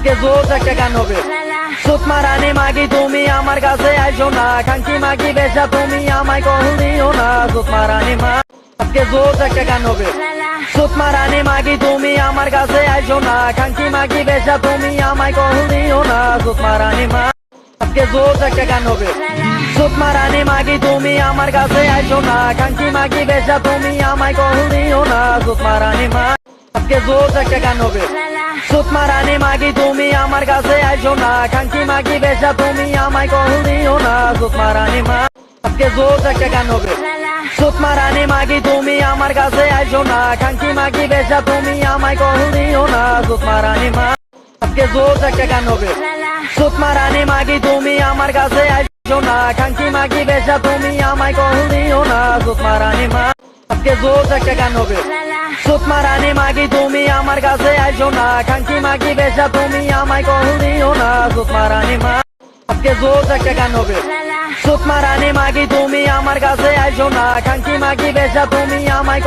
আজকে জোর একটা গান হবে। সুতমা রানী মাগি তুমি আমার কাছে আইসো না, খাঙ্কি মাগি বেশা তুমি আমায় কহু দিও না। সুতমা রানী মা আজকে জোর একটা গান হবে। সুতমা রানী মাগি তুমি আমার কাছে আইসো না, খাঙ্কি মাগি বেশা তুমি আমায় কহু দিও না। সুতমা রানী মা আজকে জোর একটা গান হবে। সুতমা রানী মাগি তুমি আমার কাছে আইসো না, খাঙ্কি মাগি বেশা তুমি আমায় কহু দিও না। সুতমা রানী মা আজকে জোর একটা গান হবে। সুতমা রানী মাগি তুমি আমার কাছে আইসো না, খাঙ্কি মাগি বেশা তুমি আমায় কহু দিও না। সুতমা রানী মা আজকে জোর একটা গান হবে। সুতমা রানী মাগি তুমি আমার কাছে আইসো না, খাঙ্কি মাগি বেশা তুমি আমায় কহু দিও না। সুতমা রানী মা আজকে জোর একটা গান হবে। সুতমা রানী মাগি তুমি আমার কাছে আইসো না, খাঙ্কি মাগি বেশা তুমি আমায় কহু দিও না। সুতমা রানী মা আজকে জোর একটা গান হবে। সুতমা রানী মাগি তুমি আমার কাছে আইসো না, খাঙ্কি মাগি বেশা তুমি আমায় কহু দিও না। সুতমা রানী মা আজকে জোর একটা গান হবে। সুতমা রানী মাগি তুমি আমার কাছে আইসো না, খাঙ্কি মাগি বেশা তুমি আমায়